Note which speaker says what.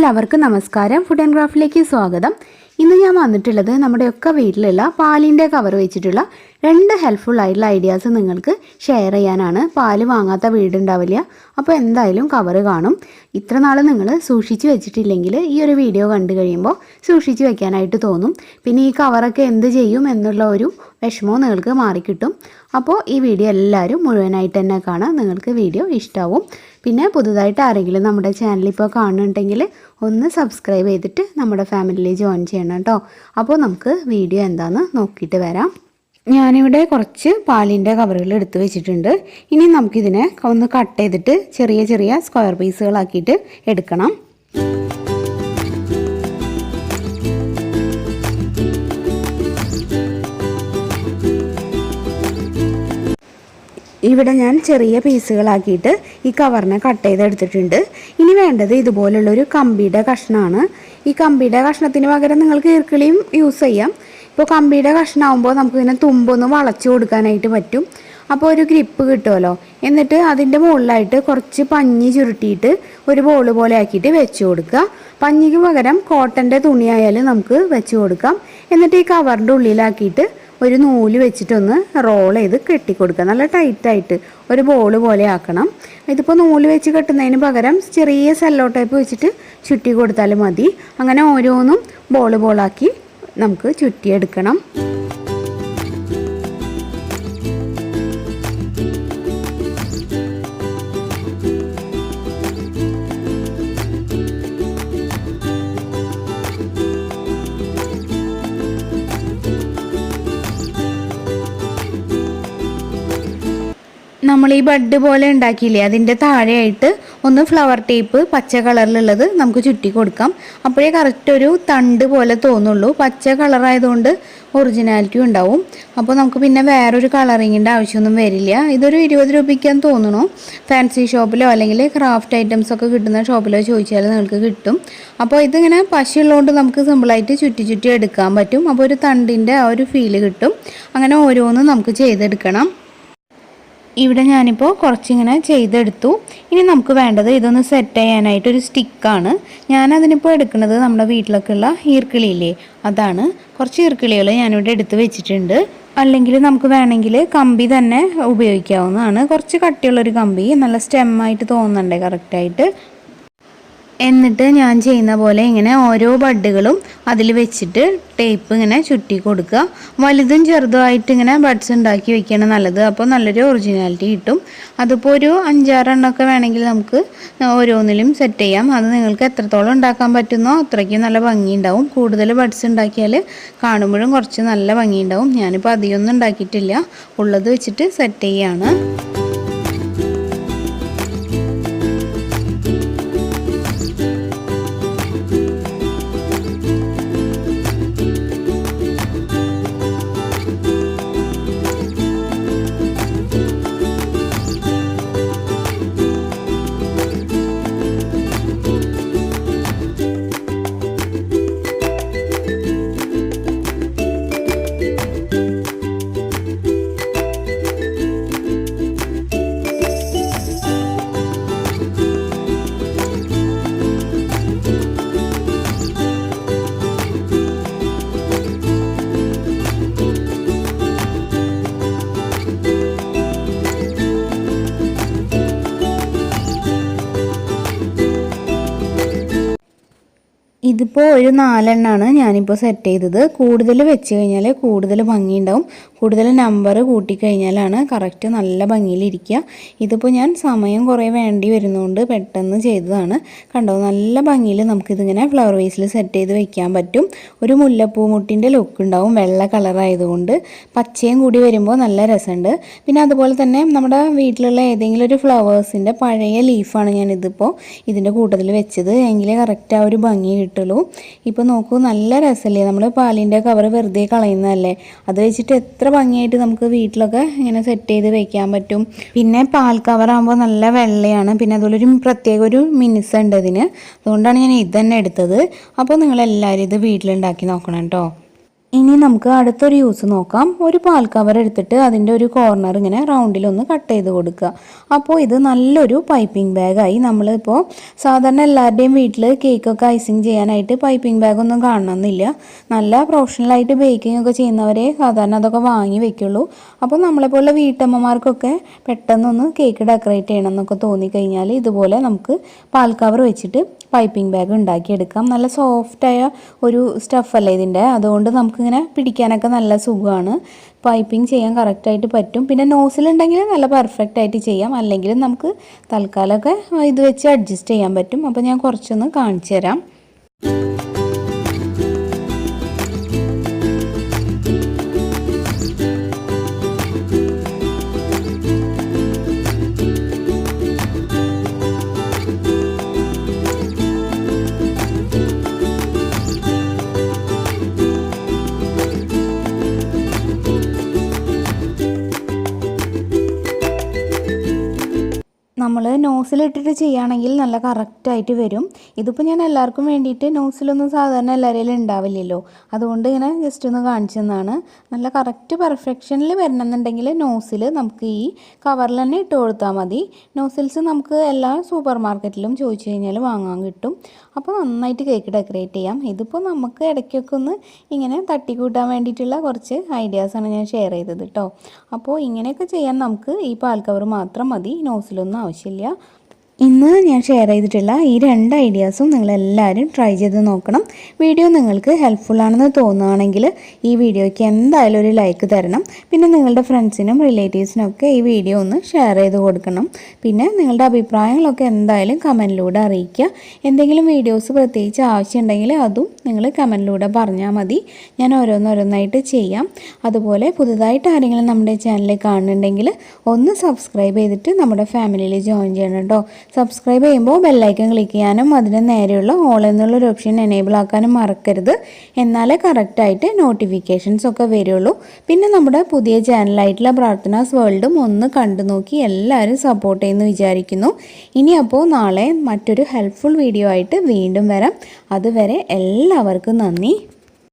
Speaker 1: എല്ലാവർക്കും നമസ്കാരം. Food and ക്രാഫ്റ്റിലേക്ക് സ്വാഗതം. ഇന്ന് ഞാൻ വന്നിട്ടുള്ളത് നമ്മുടെയൊക്കെ വീട്ടിലുള്ള പാലിൻ്റെ കവർ വെച്ചിട്ടുള്ള 2 ഹെൽപ്ഫുൾ ആയിട്ടുള്ള ഐഡിയാസ് നിങ്ങൾക്ക് ഷെയർ ചെയ്യാനാണ്. പാല് വാങ്ങാത്ത വീടുണ്ടാവില്ല, അപ്പോൾ എന്തായാലും കവർ കാണും. ഇത്ര നാൾ നിങ്ങൾ സൂക്ഷിച്ച് വെച്ചിട്ടില്ലെങ്കിൽ ഈ ഒരു വീഡിയോ കണ്ടു കഴിയുമ്പോൾ സൂക്ഷിച്ച് വെക്കാനായിട്ട് തോന്നും. പിന്നെ ഈ കവറൊക്കെ എന്ത് ചെയ്യും എന്നുള്ള ഒരു വിഷമവും നിങ്ങൾക്ക് മാറിക്കിട്ടും. അപ്പോൾ ഈ വീഡിയോ എല്ലാവരും മുഴുവനായിട്ട് തന്നെ കാണാം, നിങ്ങൾക്ക് വീഡിയോ ഇഷ്ടമാവും. പിന്നെ പുതുതായിട്ട് ആരെങ്കിലും നമ്മുടെ ചാനൽ ഇപ്പോൾ കാണുന്നുണ്ടെങ്കിൽ ഒന്ന് സബ്സ്ക്രൈബ് ചെയ്തിട്ട് നമ്മുടെ ഫാമിലിയിൽ ജോയിൻ ചെയ്യണം കേട്ടോ. അപ്പോൾ നമുക്ക് വീഡിയോ എന്താണെന്ന് നോക്കിയിട്ട് വരാം. ഞാനിവിടെ കുറച്ച് പാലിൻ്റെ കവറുകൾ എടുത്ത് വെച്ചിട്ടുണ്ട്. ഇനി നമുക്കിതിനെ ഒന്ന് കട്ട് ചെയ്തിട്ട് ചെറിയ ചെറിയ സ്ക്വയർ പീസുകളാക്കിയിട്ട് എടുക്കണം. ഇവിടെ ഞാൻ ചെറിയ പീസുകളാക്കിയിട്ട് ഈ കവറിനെ കട്ട് ചെയ്തെടുത്തിട്ടുണ്ട്. ഇനി വേണ്ടത് ഇതുപോലുള്ളൊരു കമ്പിയുടെ കഷ്ണമാണ്. ഈ കമ്പിയുടെ കഷ്ണത്തിന് പകരം നിങ്ങൾക്ക് ഈർക്കിളിയും യൂസ് ചെയ്യാം. ഇപ്പോൾ കമ്പിയുടെ കഷ്ണമാകുമ്പോൾ നമുക്കിങ്ങനെ തുമ്പൊന്ന് വളച്ചു കൊടുക്കാനായിട്ട് പറ്റും. അപ്പോൾ ഒരു ഗ്രിപ്പ് കിട്ടുമല്ലോ. എന്നിട്ട് അതിൻ്റെ മുകളിലായിട്ട് കുറച്ച് പഞ്ഞി ചുരുട്ടിയിട്ട് ഒരു ബോൾ പോലെ ആക്കിയിട്ട് വെച്ച് കൊടുക്കുക. പഞ്ഞിക്ക് പകരം കോട്ടൻ്റെ തുണിയായാലും നമുക്ക് വെച്ച് കൊടുക്കാം. എന്നിട്ട് ഈ കവറിൻ്റെ ഉള്ളിലാക്കിയിട്ട് ഒരു നൂല് വെച്ചിട്ടൊന്ന് റോൾ ചെയ്ത് കെട്ടിക്കൊടുക്കുക. നല്ല ടൈറ്റായിട്ട് ഒരു ബോൾ പോലെ ആക്കണം. ഇതിപ്പോൾ നൂല് വെച്ച് കെട്ടുന്നതിന് പകരം ചെറിയ സെല്ലോ ടൈപ്പ് വെച്ചിട്ട് ചുറ്റി കൊടുത്താലും മതി. അങ്ങനെ ഓരോന്നും ബോളാക്കി നമുക്ക് ചുറ്റിയെടുക്കണം. നമ്മൾ ഈ ബഡ് പോലെ ഉണ്ടാക്കിയില്ലേ, അതിൻ്റെ താഴെയായിട്ട് ഒന്ന് ഫ്ലവർ ടേപ്പ് പച്ച കളറിലുള്ളത് നമുക്ക് ചുറ്റി കൊടുക്കാം. അപ്പോഴേ കറക്റ്റ് ഒരു തണ്ട് പോലെ തോന്നുള്ളൂ. പച്ച കളറായതുകൊണ്ട് ഒറിജിനാലിറ്റി ഉണ്ടാവും. അപ്പോൾ നമുക്ക് പിന്നെ വേറൊരു കളറിങ്ങിൻ്റെ ആവശ്യമൊന്നും വരില്ല. ഇതൊരു 20 രൂപയ്ക്കാന്ന് തോന്നുന്നു. ഫാൻസി ഷോപ്പിലോ അല്ലെങ്കിൽ ക്രാഫ്റ്റ് ഐറ്റംസ് ഒക്കെ കിട്ടുന്ന ഷോപ്പിലോ ചോദിച്ചാൽ നിങ്ങൾക്ക് കിട്ടും. അപ്പോൾ ഇതിങ്ങനെ പശയുള്ളതുകൊണ്ട് നമുക്ക് സിമ്പിളായിട്ട് ചുറ്റി എടുക്കാൻ പറ്റും. അപ്പോൾ ഒരു തണ്ടിൻ്റെ ആ ഒരു ഫീല് കിട്ടും. അങ്ങനെ ഓരോന്നും നമുക്ക് ചെയ്തെടുക്കണം. ഇവിടെ ഞാനിപ്പോൾ കുറച്ചിങ്ങനെ ചെയ്തെടുത്തു. ഇനി നമുക്ക് വേണ്ടത് ഇതൊന്ന് സെറ്റ് ചെയ്യാനായിട്ട് ഒരു സ്റ്റിക്കാണ്. ഞാനതിനിപ്പോൾ എടുക്കുന്നത് നമ്മുടെ വീട്ടിലൊക്കെ ഉള്ള ഈർക്കിളിയില്ലേ, അതാണ്. കുറച്ച് ഈർക്കിളികൾ ഞാനിവിടെ എടുത്ത് വെച്ചിട്ടുണ്ട്. അല്ലെങ്കിൽ നമുക്ക് വേണമെങ്കിൽ കമ്പി തന്നെ ഉപയോഗിക്കാവുന്നതാണ്. കുറച്ച് കട്ടിയുള്ളൊരു കമ്പി, നല്ല സ്റ്റെമ്മായിട്ട് തോന്നുന്നുണ്ടേ കറക്റ്റായിട്ട്. എന്നിട്ട് ഞാൻ ചെയ്യുന്ന പോലെ ഇങ്ങനെ ഓരോ ബഡ്ഡുകളും അതിൽ വെച്ചിട്ട് ടേപ്പ് ഇങ്ങനെ ചുറ്റി കൊടുക്കുക. വലുതും ചെറുതുമായിട്ട് ഇങ്ങനെ ബഡ്സ് ഉണ്ടാക്കി വെക്കുകയാണ് നല്ലത്. അപ്പോൾ നല്ലൊരു ഒറിജിനാലിറ്റി കിട്ടും. അതിപ്പോൾ ഒരു 5-6 എണ്ണമൊക്കെ വേണമെങ്കിൽ നമുക്ക് ഓരോന്നിലും സെറ്റ് ചെയ്യാം. അത് നിങ്ങൾക്ക് എത്രത്തോളം ഉണ്ടാക്കാൻ പറ്റുന്നോ അത്രയ്ക്കും നല്ല ഭംഗിയുണ്ടാവും. കൂടുതൽ ബഡ്സ് ഉണ്ടാക്കിയാൽ കാണുമ്പോഴും കുറച്ച് നല്ല ഭംഗിയുണ്ടാവും. ഞാനിപ്പോൾ അധികമൊന്നും ഉണ്ടാക്കിയിട്ടില്ല, ഉള്ളത് വെച്ചിട്ട് സെറ്റ് ചെയ്യുകയാണ്. ഇതിപ്പോൾ ഒരു 4 എണ്ണമാണ് ഞാനിപ്പോൾ സെറ്റ് ചെയ്തത്. കൂടുതൽ വെച്ച് കഴിഞ്ഞാൽ കൂടുതൽ ഭംഗിയുണ്ടാവും. കൂടുതൽ നമ്പർ കൂട്ടിക്കഴിഞ്ഞാലാണ് കറക്റ്റ് നല്ല ഭംഗിയിലിരിക്കുക. ഇതിപ്പോൾ ഞാൻ സമയം കുറേ വേണ്ടി വരുന്നതുകൊണ്ട് പെട്ടെന്ന് ചെയ്തതാണ്. കണ്ടോ, നല്ല ഭംഗിയിൽ നമുക്കിതിങ്ങനെ ഫ്ലവർ വേസിൽ സെറ്റ് ചെയ്ത് വെക്കാൻ പറ്റും. ഒരു മുല്ലപ്പൂമുട്ടിൻ്റെ ലുക്ക് ഉണ്ടാവും, വെള്ള കളറായതുകൊണ്ട്. പച്ചയും കൂടി വരുമ്പോൾ നല്ല രസമുണ്ട്. പിന്നെ അതുപോലെ തന്നെ നമ്മുടെ വീട്ടിലുള്ള ഏതെങ്കിലും ഒരു ഫ്ലവേഴ്സിൻ്റെ പഴയ ലീഫാണ് ഞാനിതിപ്പോൾ ഇതിൻ്റെ കൂട്ടത്തിൽ വെച്ചത്. എങ്കിലേ കറക്റ്റ് ആ ഒരു ഭംഗി കിട്ടുള്ളൂ. ഇപ്പോൾ നോക്കൂ, നല്ല രസമല്ലേ. നമ്മൾ പാലിൻ്റെ കവർ വെറുതെ കളയുന്നതല്ലേ, അത് വെച്ചിട്ട് എത്ര ഭംഗിയായിട്ട് നമുക്ക് വീട്ടിലൊക്കെ ഇങ്ങനെ സെറ്റ് ചെയ്ത് വെക്കാൻ പറ്റും. പിന്നെ പാൽ കവറാകുമ്പോൾ നല്ല വെള്ളയാണ്. പിന്നെ അതുപോലെ പ്രത്യേക ഒരു മിനുസുണ്ട് ഇതിന്. അതുകൊണ്ടാണ് ഞാൻ ഇത് തന്നെ എടുത്തത്. അപ്പോൾ നിങ്ങളെല്ലാവരും ഇത് വീട്ടിലുണ്ടാക്കി നോക്കണം കേട്ടോ. ഇനി നമുക്ക് അടുത്തൊരു യൂസ് നോക്കാം. ഒരു പാൽ കവർ എടുത്തിട്ട് അതിൻ്റെ ഒരു കോർണർ ഇങ്ങനെ റൗണ്ടിലൊന്ന് കട്ട് ചെയ്ത് കൊടുക്കുക. അപ്പോൾ ഇത് നല്ലൊരു പൈപ്പിംഗ് ബാഗായി. നമ്മളിപ്പോൾ സാധാരണ എല്ലാവരുടെയും വീട്ടിൽ കേക്കൊക്കെ ഐസിങ് ചെയ്യാനായിട്ട് പൈപ്പിംഗ് ബാഗൊന്നും കാണണമെന്നില്ല. നല്ല പ്രൊഫഷണലായിട്ട് ബേക്കിംഗ് ഒക്കെ ചെയ്യുന്നവരെ സാധാരണ അതൊക്കെ വാങ്ങി വെക്കുള്ളൂ. അപ്പോൾ നമ്മളെപ്പോലുള്ള വീട്ടമ്മമാർക്കൊക്കെ പെട്ടെന്നൊന്ന് കേക്ക് ഡെക്കറേറ്റ് ചെയ്യണം എന്നൊക്കെ തോന്നിക്കഴിഞ്ഞാൽ ഇതുപോലെ നമുക്ക് പാൽ കവർ വെച്ചിട്ട് പൈപ്പിംഗ് ബാഗ് ഉണ്ടാക്കിയെടുക്കാം. നല്ല സോഫ്റ്റായ ഒരു സ്റ്റഫല്ലേ ഇതിൻ്റെ, അതുകൊണ്ട് നമുക്കിങ്ങനെ പിടിക്കാനൊക്കെ നല്ല സുഖമാണ്. പൈപ്പിംഗ് ചെയ്യാൻ കറക്റ്റായിട്ട് പറ്റും. പിന്നെ നോസിലുണ്ടെങ്കിൽ നല്ല പെർഫെക്റ്റ് ആയിട്ട് ചെയ്യാം, അല്ലെങ്കിൽ നമുക്ക് തൽക്കാലമൊക്കെ ഇത് വെച്ച് അഡ്ജസ്റ്റ് ചെയ്യാൻ പറ്റും. അപ്പോൾ ഞാൻ കുറച്ചൊന്ന് കാണിച്ചു തരാം. നമ്മൾ നോസിലിട്ടിട്ട് ചെയ്യുകയാണെങ്കിൽ നല്ല കറക്റ്റായിട്ട് വരും. ഇതിപ്പോൾ ഞാൻ എല്ലാവർക്കും വേണ്ടിയിട്ട് നോസിലൊന്നും സാധാരണ എല്ലാവരെയും ഉണ്ടാവില്ലല്ലോ, അതുകൊണ്ട് ഇങ്ങനെ ജസ്റ്റ് ഒന്ന് കാണിച്ചു തന്നാണ്. നല്ല കറക്റ്റ് പെർഫെക്ഷനിൽ വരണമെന്നുണ്ടെങ്കിൽ നോസിൽ നമുക്ക് ഈ കവറിൽ തന്നെ ഇട്ട് കൊടുത്താൽ മതി. നോസിൽസ് നമുക്ക് എല്ലാ സൂപ്പർ മാർക്കറ്റിലും ചോദിച്ചു കഴിഞ്ഞാൽ വാങ്ങാൻ കിട്ടും. അപ്പോൾ നന്നായിട്ട് കേക്ക് ഡെക്കറേറ്റ് ചെയ്യാം. ഇതിപ്പോൾ നമുക്ക് ഇടയ്ക്കൊക്കെ ഒന്ന് ഇങ്ങനെ തട്ടിക്കൂട്ടാൻ വേണ്ടിയിട്ടുള്ള കുറച്ച് ഐഡിയാസാണ് ഞാൻ ഷെയർ ചെയ്തത് കേട്ടോ. അപ്പോൾ ഇങ്ങനെയൊക്കെ ചെയ്യാൻ നമുക്ക് ഈ പാൽ കവർ മാത്രം മതി, നോസിലൊന്നും ആവശ്യമില്ല. ഇന്ന് ഞാൻ ഷെയർ ചെയ്തിട്ടുള്ള ഈ 2 ഐഡിയാസും നിങ്ങളെല്ലാവരും ട്രൈ ചെയ്ത് നോക്കണം. വീഡിയോ നിങ്ങൾക്ക് ഹെൽപ്ഫുൾ ആണെന്ന് തോന്നുകയാണെങ്കിൽ ഈ വീഡിയോയ്ക്ക് എന്തായാലും ഒരു ലൈക്ക് തരണം. പിന്നെ നിങ്ങളുടെ ഫ്രണ്ട്സിനും റിലേറ്റീവ്സിനും ഒക്കെ ഈ വീഡിയോ ഒന്ന് ഷെയർ ചെയ്ത് കൊടുക്കണം. പിന്നെ നിങ്ങളുടെ അഭിപ്രായങ്ങളൊക്കെ എന്തായാലും കമൻറ്റിലൂടെ അറിയിക്കുക. എന്തെങ്കിലും വീഡിയോസ് പ്രത്യേകിച്ച് ആവശ്യമുണ്ടെങ്കിൽ അതും നിങ്ങൾ കമൻറ്റിലൂടെ പറഞ്ഞാൽ മതി. ഞാൻ ഓരോന്നോരോന്നായിട്ട് ചെയ്യാം. അതുപോലെ പുതുതായിട്ട് ആരെങ്കിലും നമ്മുടെ ചാനൽ കാണുന്നുണ്ടെങ്കിൽ ഒന്ന് സബ്സ്ക്രൈബ് ചെയ്തിട്ട് നമ്മുടെ ഫാമിലിയിൽ ജോയിൻ ചെയ്യണം കേട്ടോ. സബ്സ്ക്രൈബ് ചെയ്യുമ്പോൾ ബെല്ലൈക്കൺ ക്ലിക്ക് ചെയ്യാനും അതിന് നേരെയുള്ള ഓൾ എന്നുള്ളൊരു ഓപ്ഷൻ എനേബിൾ ആക്കാനും മറക്കരുത്. എന്നാലേ കറക്റ്റായിട്ട് നോട്ടിഫിക്കേഷൻസ് ഒക്കെ വരുള്ളൂ. പിന്നെ നമ്മുടെ പുതിയ ചാനലായിട്ടുള്ള പ്രാർത്ഥനാസ് വേൾഡും ഒന്ന് കണ്ടു നോക്കി എല്ലാവരും സപ്പോർട്ട് ചെയ്യുമെന്ന് വിചാരിക്കുന്നു. ഇനി അപ്പോൾ നാളെ മറ്റൊരു ഹെൽപ്ഫുൾ വീഡിയോ ആയിട്ട് വീണ്ടും വരാം. അതുവരെ എല്ലാവർക്കും നന്ദി.